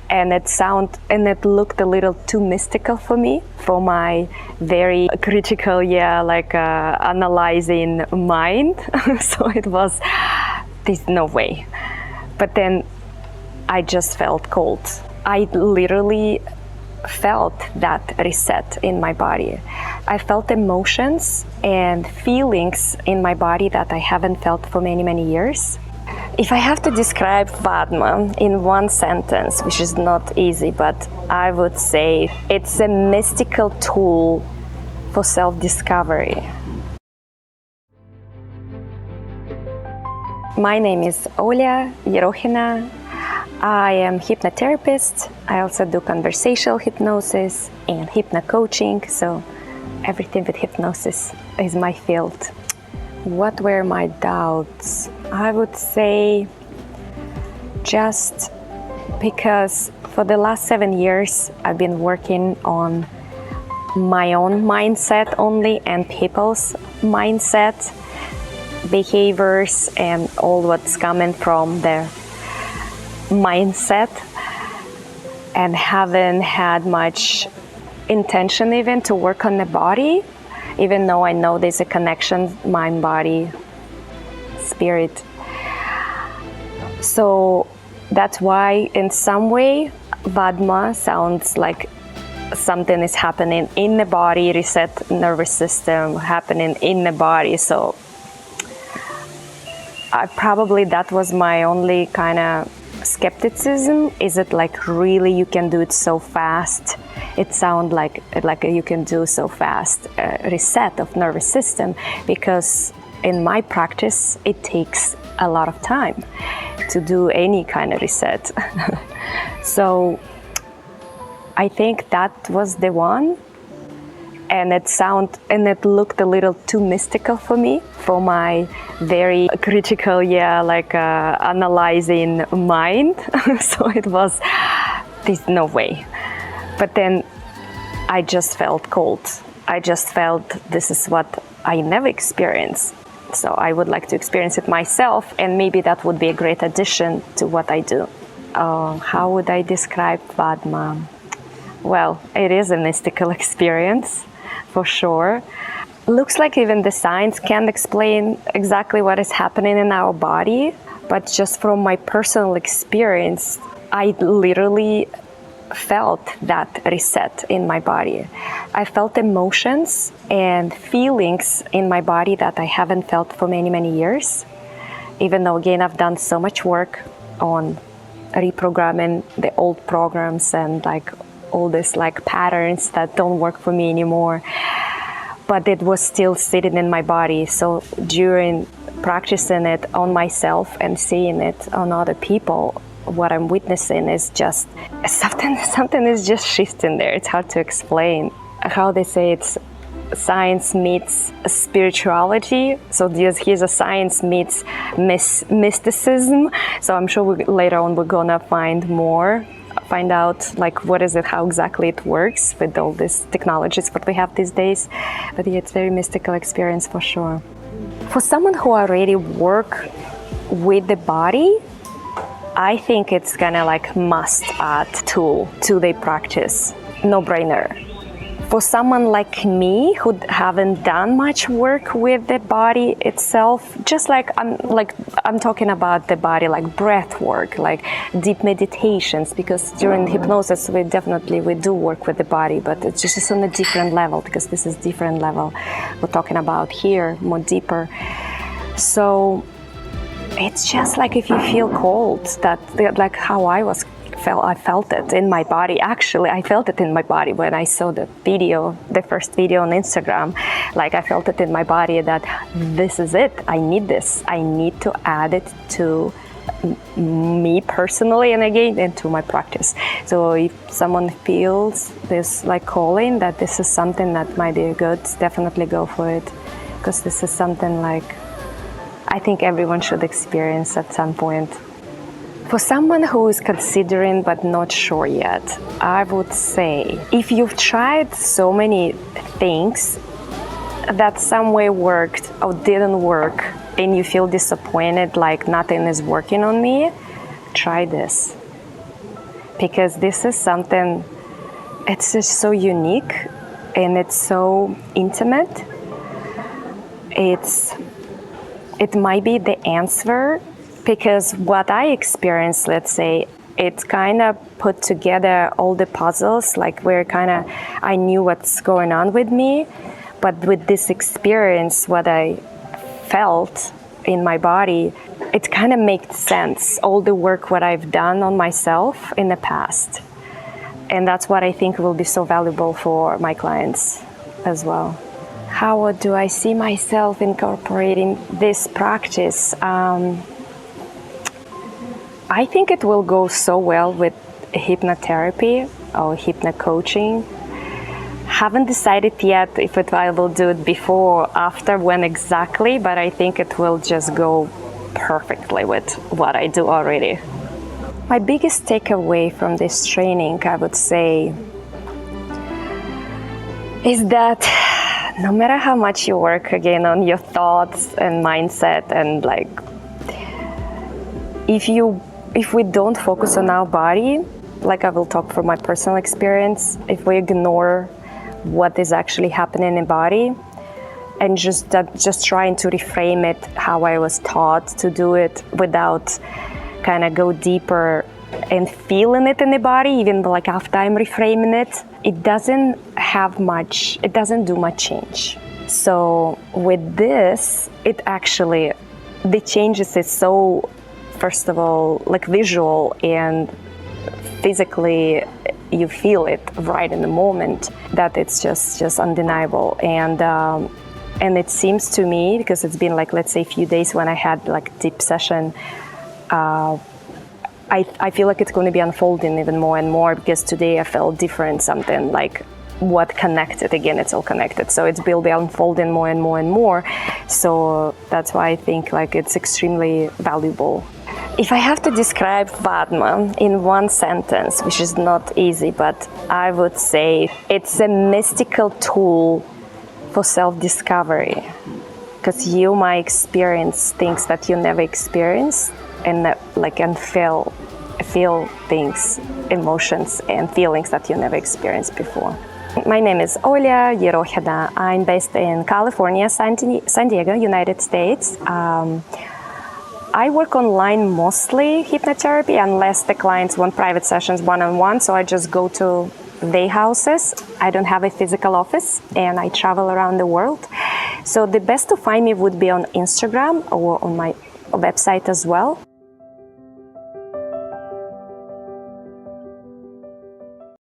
and it looked a little too mystical for me, for my very critical, analyzing mind. So it was, there's no way. But then I just felt cold. I literally felt that reset in my body. I felt emotions and feelings in my body that I haven't felt for many, many years. If I have to describe Vādma in one sentence, which is not easy, but I would say it's a mystical tool for self-discovery. My name is Olya. I am hypnotherapist. I also do conversational hypnosis and hypno-coaching, so everything with hypnosis is my field. What were my doubts? I would say just because for the last 7 years I've been working on my own mindset only and people's mindset, behaviors, and all what's coming from their mindset, and haven't had much intention even to work on the body, even though I know there's a connection, mind, body, spirit. So that's why in some way Vadma sounds like something is happening in the body, reset nervous system happening in the body. So that was my only kind of skepticism. Is it like really you can do it so fast? It sounds like you can do so fast reset of nervous system, because in my practice it takes a lot of time to do any kind of reset. So I think that was the one, and it looked a little too mystical for me, for my very critical, analyzing mind. So it was, there's no way. But then I just felt cold. I just felt this is what I never experienced. So I would like to experience it myself, and maybe that would be a great addition to what I do. How would I describe Vādma? Well, it is a mystical experience, for sure. Looks like even the science can't explain exactly what is happening in our body, but just from my personal experience, I literally felt that reset in my body. I felt emotions and feelings in my body that I haven't felt for many, many years. Even though, again, I've done so much work on reprogramming the old programs and all these patterns that don't work for me anymore. But it was still sitting in my body. So during practicing it on myself and seeing it on other people, what I'm witnessing is just something is just shifting there. It's hard to explain. How they say it's science meets spirituality. So here's a science meets mysticism. So I'm sure later on we're gonna find out what is it, how exactly it works with all these technologies what we have these days. But yeah, it's a very mystical experience for sure. For someone who already work with the body, I think it's kinda must add tool to their practice, no brainer. For someone like me who haven't done much work with the body itself, just I'm talking about the body, breath work, deep meditations, because during hypnosis we do work with the body, but it's just on a different level, because this is different level we're talking about here, more deeper. So it's just if you feel cold, that how I felt it in my body. Actually, I felt it in my body when I saw the first video on Instagram. I felt it in my body that this is it. I need this. I need to add it to me personally, and again, into my practice. So if someone feels this calling, that this is something that might be good, definitely go for it, because this is something I think everyone should experience at some point. For someone who is considering but not sure yet, I would say, if you've tried so many things that some way worked or didn't work, and you feel disappointed, nothing is working on me, try this. because this is something, it's just so unique and it's so intimate. It might be the answer, because what I experienced, let's say, it's kind of put together all the puzzles, like I knew what's going on with me, but with this experience, what I felt in my body, it kind of made sense, all the work what I've done on myself in the past. And that's what I think will be so valuable for my clients as well. How do I see myself incorporating this practice? I think it will go so well with hypnotherapy or hypno-coaching. Haven't decided yet if I will do it before or after, when exactly, but I think it will just go perfectly with what I do already. My biggest takeaway from this training, I would say, is that no matter how much you work again on your thoughts and mindset, and like, if we don't focus on our body, like I will talk from my personal experience, if we ignore what is actually happening in the body and just trying to reframe it how I was taught to do it without kind of go deeper and feeling it in the body, even like after I'm reframing it, it doesn't do much change. So with this, it actually, the changes is so, first of all, like visual, and physically you feel it right in the moment, that it's just undeniable. And it seems to me, because it's been like, let's say, a few days when I had like a deep session, I feel like it's going to be unfolding even more and more, because today I felt different, something like what connected. Again, it's all connected. So it will be unfolding more and more and more. So that's why I think like it's extremely valuable. If I have to describe Vadma in one sentence, which is not easy, but I would say it's a mystical tool for self-discovery, because you might experience things that you never experienced, and feel things, emotions and feelings that you never experienced before. My name is Olya. I'm based in California, San Diego, United States. I work online mostly hypnotherapy, unless the clients want private sessions one-on-one, so I just go to their houses. I don't have a physical office, and I travel around the world. So the best to find me would be on Instagram or on my website as well.